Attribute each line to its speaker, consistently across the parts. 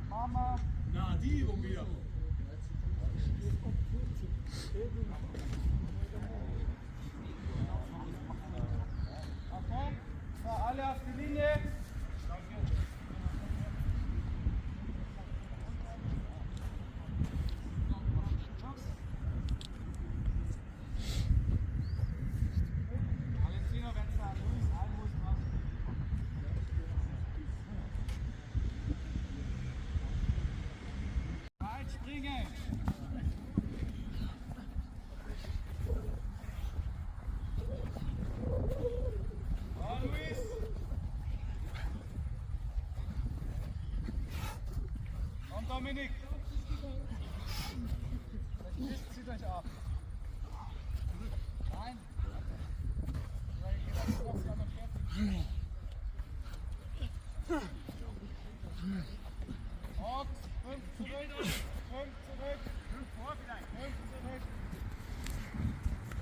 Speaker 1: Mama.
Speaker 2: Na, die Übung wieder.
Speaker 1: Okay. So, alle auf die Linie. Valentino, wenn es da Luis ein muss, machst du. Halt, springen. Oh, Luis. Und Dominik. Das zieht euch ab. Nein. Weil ihr gedacht, ihr macht ja noch fertig. Und 5 zurück. 5 zurück. 5 vor vielleicht. 5 zurück.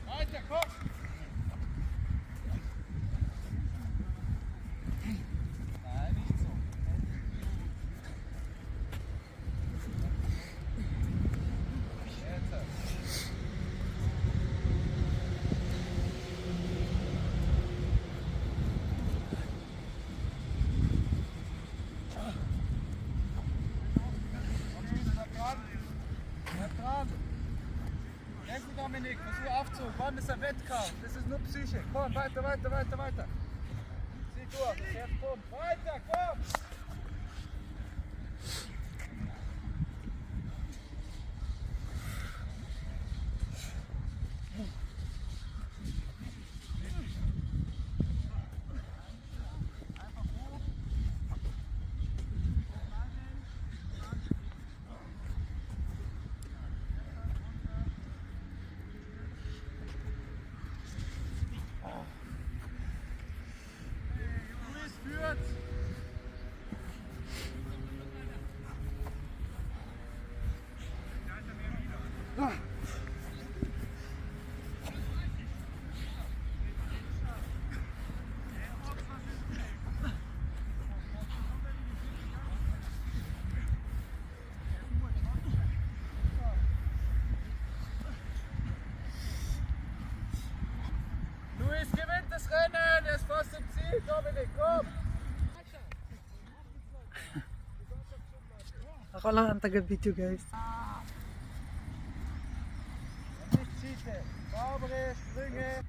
Speaker 1: Weiter, komm. Nein, nicht so. Jetzt. Bleib dran. Denken, Dominik, versuch Aufzug. Wann ist der Wettkampf? Das ist nur Psyche. Komm, weiter, weiter, weiter, weiter. Zieh durch, das Herz pumpt. Weiter, komm! Luis führt. Luis gewinnt das Rennen, er ist fast im Ziel, Dominik, komm!
Speaker 3: Ako lang ang taga-video guys.
Speaker 1: Nicht Ziete, saubere Sprünge.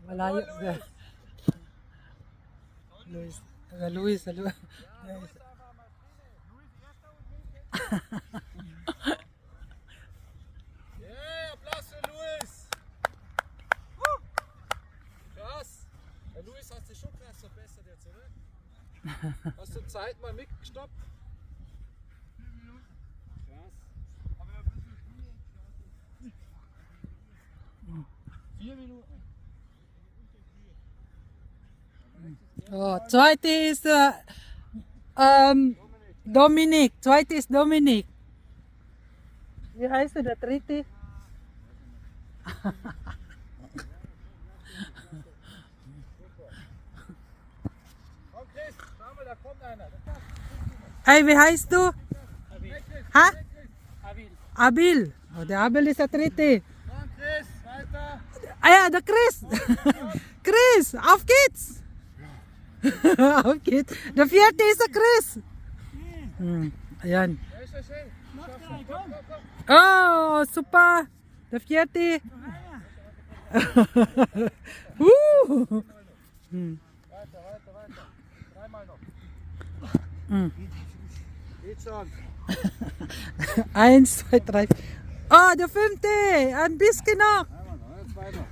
Speaker 3: Malayo guys. Luis. Luis. Guys.
Speaker 1: Yeah, Applaus für Luis! Krass! Der Luis hat sich schon krass verbessert jetzt, oder? Hast du Zeit mal mitgestoppt? 4 Minuten. Krass. Aber ein bisschen früher. 4 Minuten.
Speaker 3: Oh, zweite ist Dominik. Zweite ist Dominik. Wie heißt der dritte?
Speaker 1: Komm Chris, schau mal, da kommt einer.
Speaker 3: Hey, wie heißt du? Ha?
Speaker 1: Abil.
Speaker 3: Abil. Oh, der Abil ist der dritte.
Speaker 1: Komm Chris, weiter.
Speaker 3: Ah ja, der Chris. Chris, auf geht's. Auf geht's. Der vierte ist der Chris. Ayan.
Speaker 1: Ja, ist ja schön. Komm, komm, komm.
Speaker 3: Oh, super. Der vierte.
Speaker 1: Weiter. Dreimal noch.
Speaker 3: Mm.
Speaker 1: Geht schon.
Speaker 3: 1, 2, 3. Oh, der fünfte. Ein bisschen noch.
Speaker 1: Zwei noch.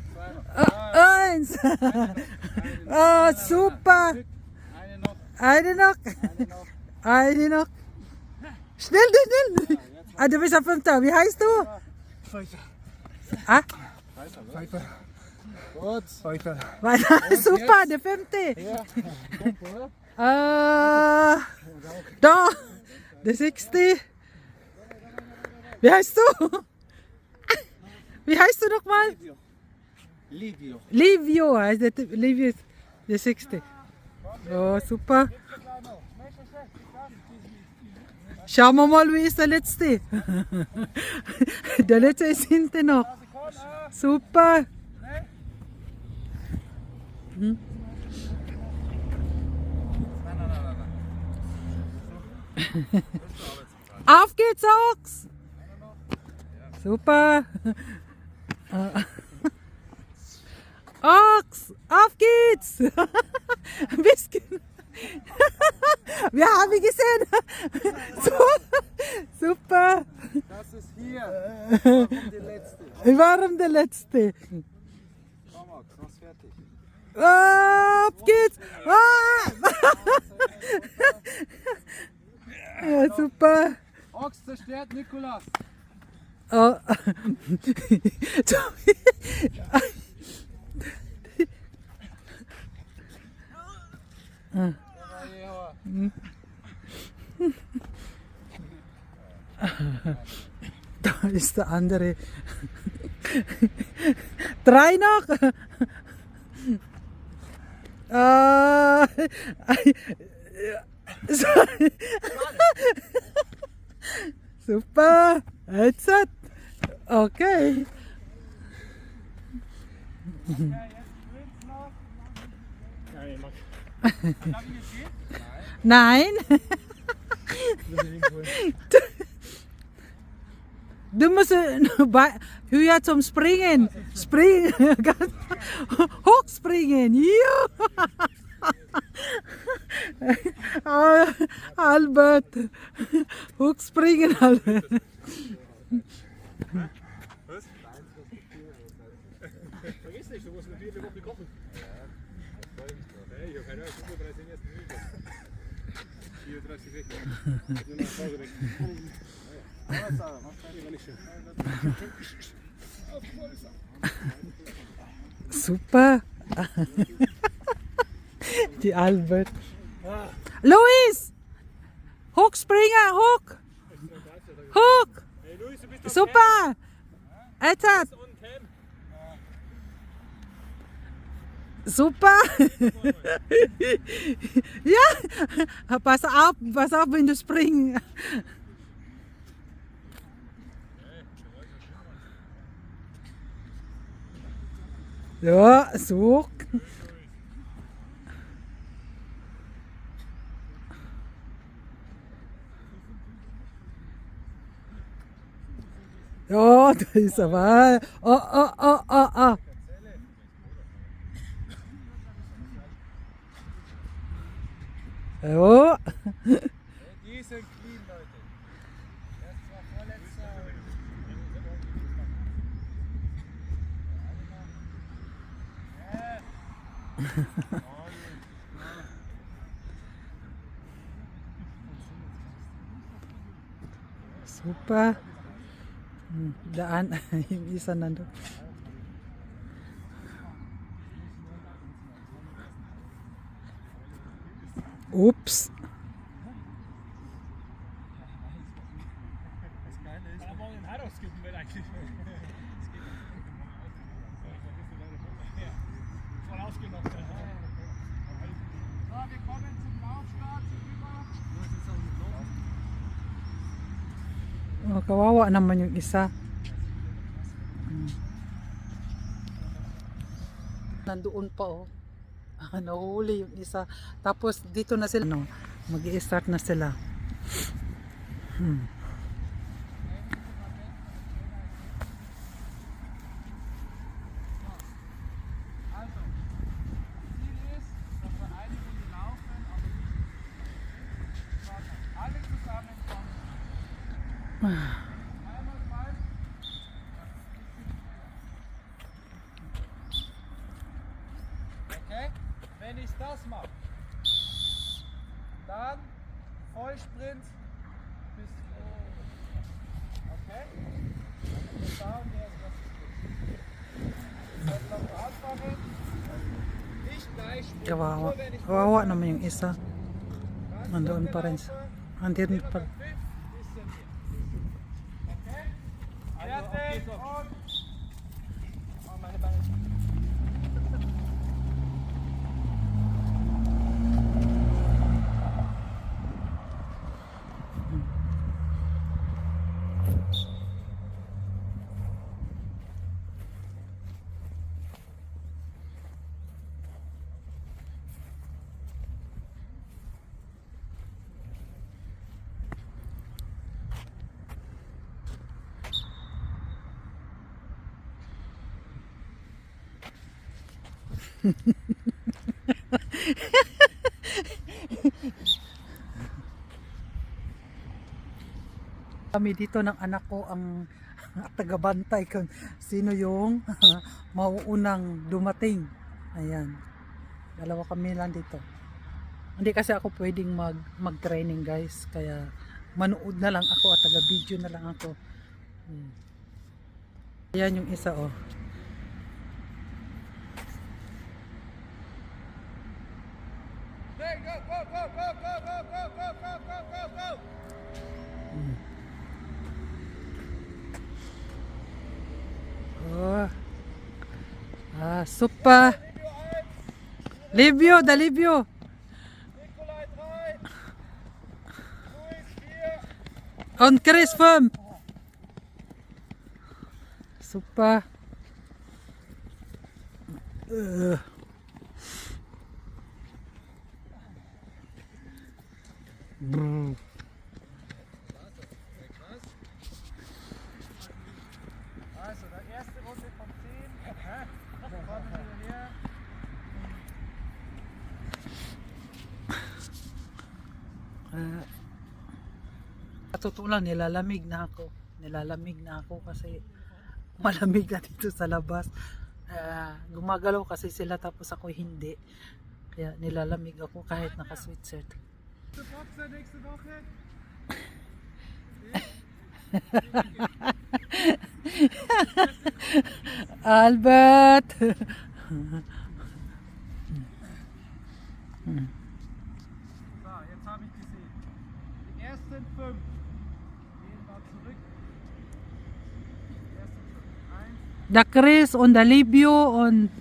Speaker 3: 1. Oh, super.
Speaker 1: Eine noch.
Speaker 3: Eine noch.
Speaker 1: Eine noch.
Speaker 3: Eine noch. Schnell, schnell. Ah, du bist auf 5. Wie heißt du?
Speaker 1: Pfeifer.
Speaker 3: Ah,
Speaker 1: Pfeifer. Gut. Pfeifer.
Speaker 3: super, der 5.
Speaker 1: Ja. Top, oder?
Speaker 3: Da, der 6. Wie heißt du? Wie heißt du nochmal?
Speaker 1: Livio.
Speaker 3: Livio, heißt der Typ. Livio ist der 6. Oh, super. Schauen wir mal, wie ist der letzte. Der letzte ist hinten noch. Super. Hm. Auf geht's, Ochs! Super. Ochs, auf geht's! Ein bisschen. Wir haben ihn gesehen. Super.
Speaker 1: Das ist hier. Warum die letzte?
Speaker 3: Warum der letzte?
Speaker 1: Komm, Max, was fertig.
Speaker 3: Auf geht's! Ja, super.
Speaker 1: Ochs zerstört Nikolas.
Speaker 3: Oh. Da ist der andere. 3 noch. Super. Jetzt hat. Okay. Nein. Du musst höher zum Springen. Springen. Hochspringen. Ja. Albert. Hochspringen, Albert.
Speaker 2: Was? Vergiss nicht, du musst eine viele Woche kochen. Ich habe keine Ahnung, 35 ersten Minuten. 34 weg. Nur nach Hause weg.
Speaker 3: Super. Die Albert. Luis! Hochspringer, hoch! Hoch!
Speaker 2: Hey Luis, du bist
Speaker 3: Super! Jetzt hat.
Speaker 2: on cam.
Speaker 3: Super! Ja! Pass auf, wenn du springst. Ja, so. Ja, da ist aber. Oh, oh, oh, oh, oh. Ja.
Speaker 1: Die sind clean, Leute. Das war vorletzter.
Speaker 3: Super. Daan, yung isa nandun. Oops.
Speaker 2: Kann er morgen den Hard ausgeben, wenn eigentlich. Voll ausgenommen.
Speaker 1: So, wir kommen zum Laufstart rüber.
Speaker 3: Oh, kawawa naman yung isa. Nandoon pa oh. Nahuli yung isa. Tapos dito na sila. No, mag-i-start na sila.
Speaker 1: Also, Ziel ist, dass wir eine Runde laufen, aber nicht alle zusammenkommen. Einmal fallen. Okay? wenn ich das mache, dann Vollsprint bis okay? Und schauen wir, was ist gut. Jetzt lassen wir anfangen. Nicht gleich springen.
Speaker 3: Kawawa.
Speaker 1: Nur wenn ich
Speaker 3: Kawawa naman yung isa.
Speaker 1: ganz
Speaker 3: Nandoon pa rin. Andun pa.
Speaker 1: bisschen hier. Okay? Fertig und oh, meine Beine.
Speaker 3: Kami dito ng anak ko ang tagabantay kung sino yung mauunang dumating. Ayan. Dalawa kami lang dito. Hindi kasi ako pwedeng mag-training guys. Kaya manood na lang ako at taga-video na lang ako. Ayan yung isa oh.
Speaker 1: Hey, go, go, go, go, go, go, go, go, go, go, go, go.
Speaker 3: Oh. Ah, super.
Speaker 1: Livio 1,
Speaker 3: Livio, da Livio.
Speaker 1: Nikolai 3, Luis 4.
Speaker 3: On Chris 5. Super. Brr.
Speaker 1: Also, die erste Runde von 10. Kommen wir her.
Speaker 3: Sa totoo lang, nilalamig na ako. Nilalamig na ako kasi malamig na dito sa labas. Gumagalaw kasi sila tapos ako hindi. Kaya nilalamig ako kahit naka-sweatshirt.
Speaker 1: Nächste Boxer nächste Woche.
Speaker 3: Albert!
Speaker 1: So, jetzt habe ich gesehen. Die ersten 5 gehen mal zurück. Die ersten 5. 1,
Speaker 3: The Chris und der Livio und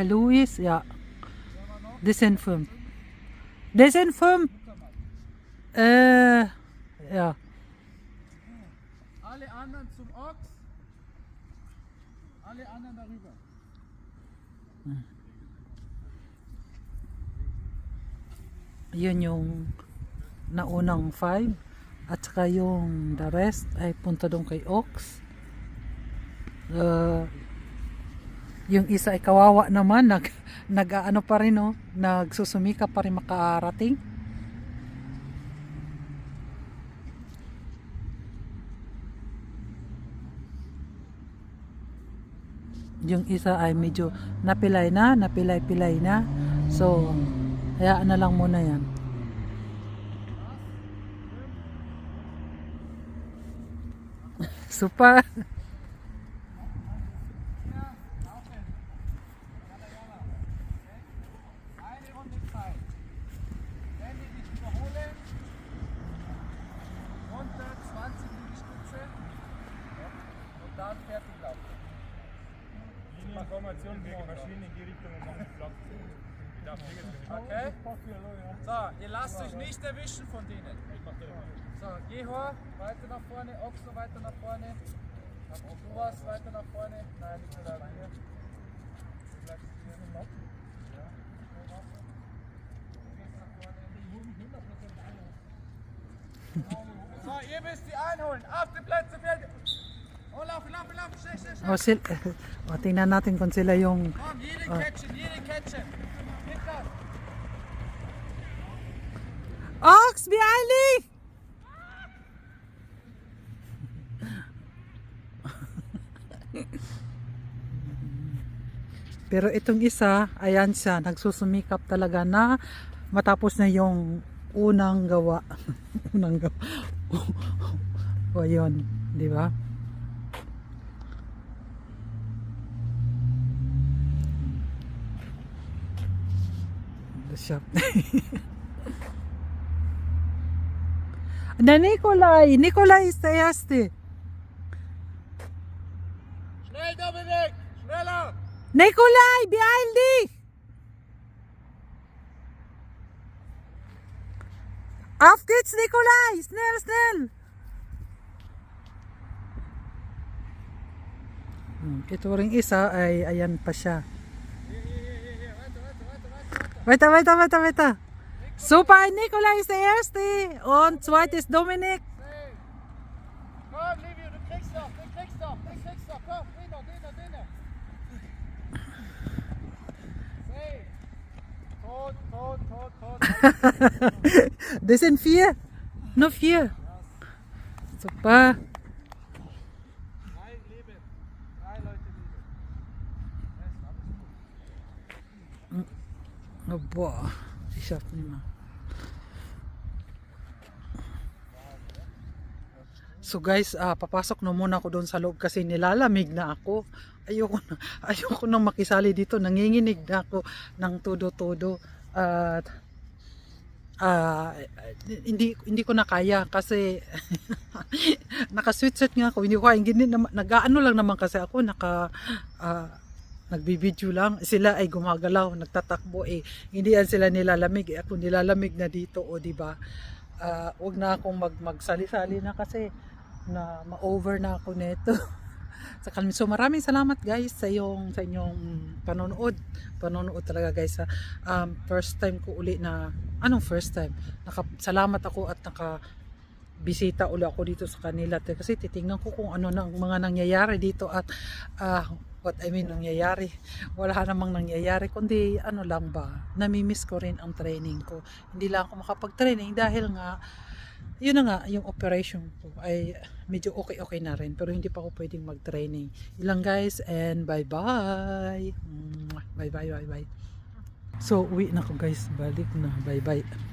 Speaker 3: Luis, ja.
Speaker 1: wer war noch?
Speaker 3: Das sind 5. Das sind 5. Ja.
Speaker 1: Alle anderen zum Ochs. Alle anderen darüber.
Speaker 3: Yun yung naunang 5. At saka yung the rest ay punta doon kay Ox. Yung isa ay kawawa naman. Nag-ano pa rin oh. Nagsusumika pa rin makaarating. Yung isa ay medyo napilay na, napilay-pilay na. So, hayaan na lang muna yan. Super.
Speaker 1: Eine Runde Zeit. Wenn die dich überholen, runter 20 Liegestütze und dann fertig laufen.
Speaker 2: Information wegen Maschinen in die Richtung und machen Platz. Ich darf nicht jetzt
Speaker 1: Okay? So, ihr lasst euch nicht erwischen von denen. So, Gehor, weiter nach vorne, Ochs noch weiter nach vorne. Du warst weiter nach vorne. Nein, nicht mehr da hier. Du bleibst hier. Ja. Du gehst nach vorne. So, ihr müsst die einholen. Auf die Plätze, fertig. Oh, laufen, laufen, laufen, schnell, schnell, schnell.
Speaker 3: O, tingnan natin kung sila yung
Speaker 1: Komm, jeden catchen, jeden catchen. Niklas.
Speaker 3: Ox, beeilig! Pero itong isa, ayan siya, nagsusumikap talaga na matapos na yung unang gawa. Unang gawa. O yun, di ba? The shop. Na Nikolai! Nikolai ist der Erste!
Speaker 1: Schnell, Dominik! Schneller!
Speaker 3: Nikolai, beeil dich! Auf geht's, Nikolai! Schnell, schnell! Ito ring isa ay ayan pa siya.
Speaker 1: Hier,
Speaker 3: Weiter, weiter, weiter, weiter! Super, Nikolai ist der Erste! Und zweites Dominik!
Speaker 1: Hey. Komm, Livio, du kriegst doch, den kriegst doch, den kriegst doch. Komm, den noch. Hey. Tot.
Speaker 3: Das sind 4. Nur 4. Super.
Speaker 1: 3 Leben. 3 Leute Leben. Rest, alles gut.
Speaker 3: Oh, boah. Ich schaff nicht mehr. So guys, papasok na muna ako doon sa loob kasi nilalamig na ako. Ayoko nang makisali dito. Nanginginig na ako ng todo-todo. At hindi ko na kaya kasi naka-sweatshirt nga ako. Hindi ko kaya. Nag-ano lang naman kasi ako. Nagbibideo lang. Sila ay gumagalaw, nagtatakbo eh. Hindi yan sila nilalamig. Ako nilalamig na dito, o di ba? Wag na akong magsali-sali na kasi na ma-over na ako nito. So maraming salamat guys sa inyong panonood talaga guys. First time ko uli na first time salamat ako at bisita uli ako dito sa kanila kasi titingnan ko kung ano na mga nangyayari dito at nangyayari, wala namang nangyayari kundi lang ba, namimiss ko rin ang training ko. Hindi lang ako makapag-training dahil nga yun na nga, yung operation ko ay medyo okay na rin pero hindi pa ako pwedeng mag-training. Ilang guys and bye bye. So uwi na ako guys, balik na, bye bye.